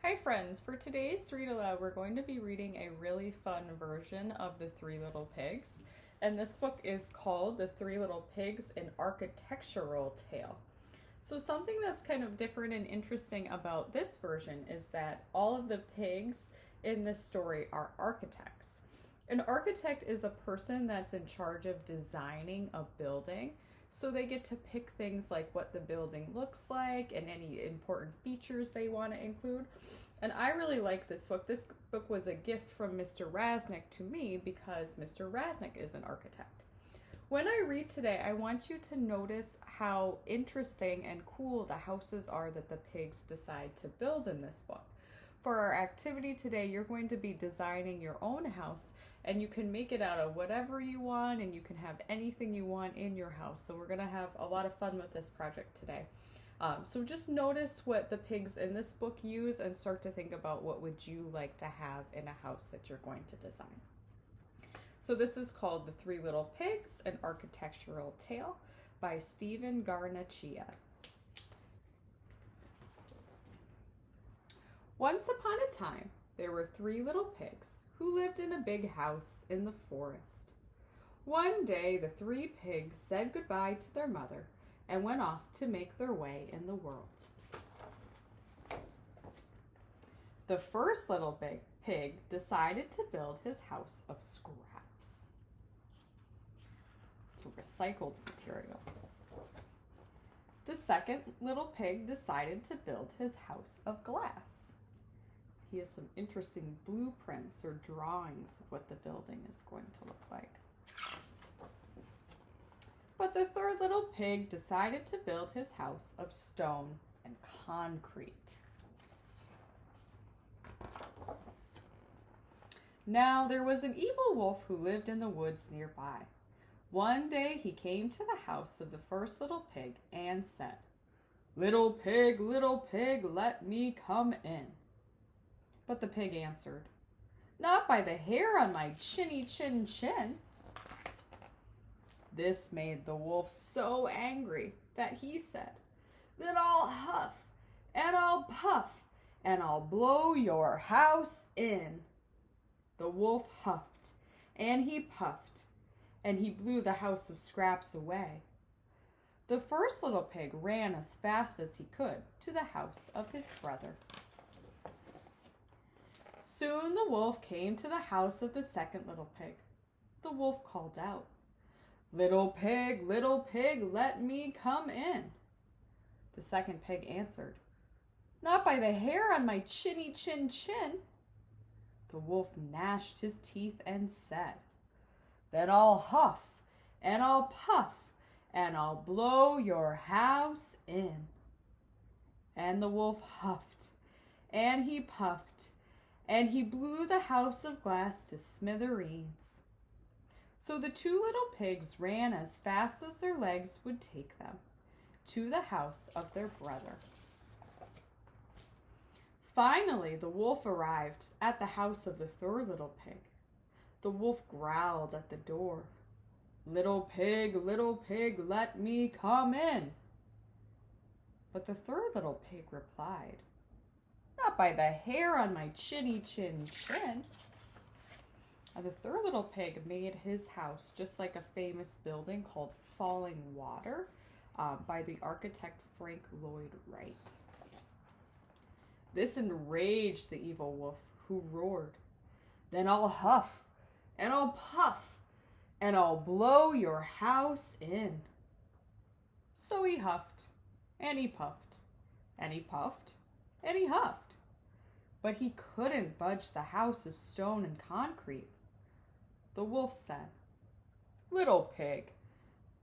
Hi friends, for today's Read Aloud we're going to be reading a really fun version of The Three Little Pigs, and this book is called The Three Little Pigs, an Architectural Tale. So something that's kind of different and interesting about this version is that all of the pigs in this story are architects. An architect is a person that's in charge of designing a building. So they get to pick things like what the building looks like and any important features they want to include. And I really like this book. This book was a gift from Mr. Rasnick to me because Mr. Rasnick is an architect. When I read today, I want you to notice how interesting and cool the houses are that the pigs decide to build in this book. For our activity today, you're going to be designing your own house, and you can make it out of whatever you want, and you can have anything you want in your house. So we're going to have a lot of fun with this project today. So just notice what the pigs in this book use and start to think about what would you like to have in a house that you're going to design. So this is called The Three Little Pigs, an Architectural Tale by Stephen Garnachia. Once upon a time, there were three little pigs who lived in a big house in the forest. One day, the three pigs said goodbye to their mother and went off to make their way in the world. The first little pig decided to build his house of scraps, so recycled materials. The second little pig decided to build his house of glass. He has some interesting blueprints or drawings of what the building is going to look like. But the third little pig decided to build his house of stone and concrete. Now there was an evil wolf who lived in the woods nearby. One day he came to the house of the first little pig and said, little pig, let me come in." But the pig answered, "Not by the hair on my chinny chin chin." This made the wolf so angry that he said, "Then I'll huff and I'll puff and I'll blow your house in." The wolf huffed and he puffed and he blew the house of scraps away. The first little pig ran as fast as he could to the house of his brother. Soon the wolf came to the house of the second little pig. The wolf called out, little pig, let me come in." The second pig answered, "Not by the hair on my chinny chin chin." The wolf gnashed his teeth and said, "Then I'll huff and I'll puff and I'll blow your house in." And the wolf huffed and he puffed and he blew the house of glass to smithereens. So the two little pigs ran as fast as their legs would take them to the house of their brother. Finally, the wolf arrived at the house of the third little pig. The wolf growled at the door, little pig, let me come in." But the third little pig replied, "Not by the hair on my chinny chin chin." Now, the third little pig made his house just like a famous building called Falling Water by the architect Frank Lloyd Wright. This enraged the evil wolf, who roared, "Then I'll huff and I'll puff and I'll blow your house in." So he huffed and he puffed and he puffed and he huffed. But he couldn't budge the house of stone and concrete. The wolf said, "Little pig,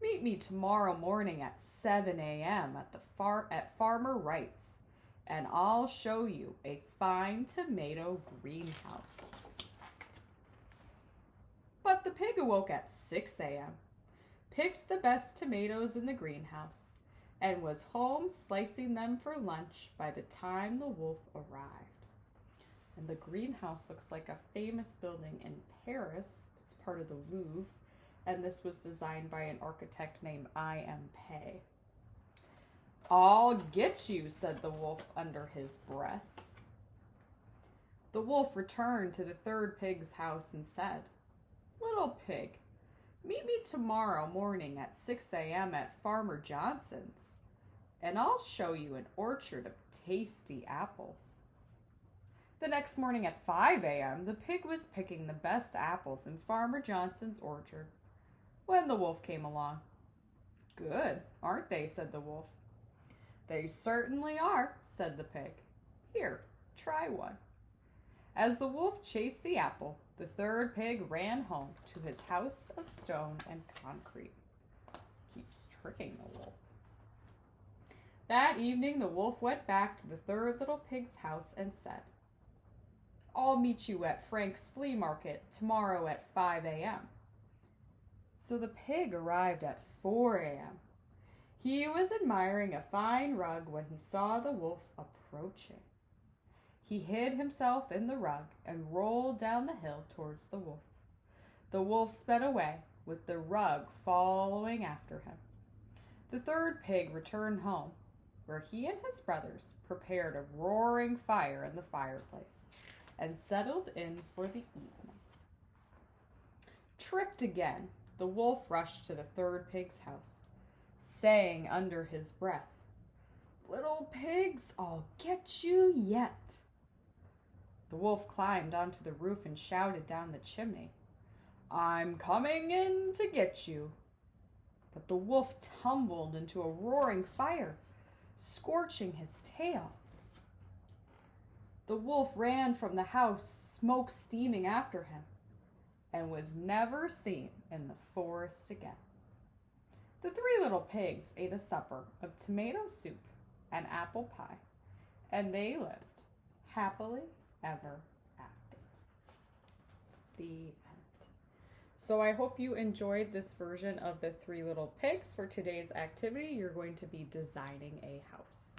meet me tomorrow morning at 7 a.m. at Farmer Wright's, and I'll show you a fine tomato greenhouse." But the pig awoke at 6 a.m., picked the best tomatoes in the greenhouse, and was home slicing them for lunch by the time the wolf arrived. And the greenhouse looks like a famous building in Paris. It's part of the Louvre, and this was designed by an architect named I.M. Pei. "I'll get you," said the wolf under his breath. The wolf returned to the third pig's house and said, "Little pig, meet me tomorrow morning at 6 a.m. at Farmer Johnson's, and I'll show you an orchard of tasty apples." The next morning at 5 a.m., the pig was picking the best apples in Farmer Johnson's orchard when the wolf came along. "Good, aren't they?" said the wolf. "They certainly are," said the pig. "Here, try one." As the wolf chased the apple, the third pig ran home to his house of stone and concrete. Keeps tricking the wolf. That evening, the wolf went back to the third little pig's house and said, "I'll meet you at Frank's flea market tomorrow at 5 a.m. So the pig arrived at 4 a.m. He was admiring a fine rug when he saw the wolf approaching. He hid himself in the rug and rolled down the hill towards the wolf. The wolf sped away, with the rug following after him. The third pig returned home, where he and his brothers prepared a roaring fire in the fireplace and settled in for the evening. Tricked again, the wolf rushed to the third pig's house, saying under his breath, "Little pigs, I'll get you yet." The wolf climbed onto the roof and shouted down the chimney, "I'm coming in to get you." But the wolf tumbled into a roaring fire, scorching his tail. The wolf ran from the house, smoke steaming after him, and was never seen in the forest again. The three little pigs ate a supper of tomato soup and apple pie, and they lived happily ever after. The end. So I hope you enjoyed this version of the Three Little Pigs. For today's activity, you're going to be designing a house.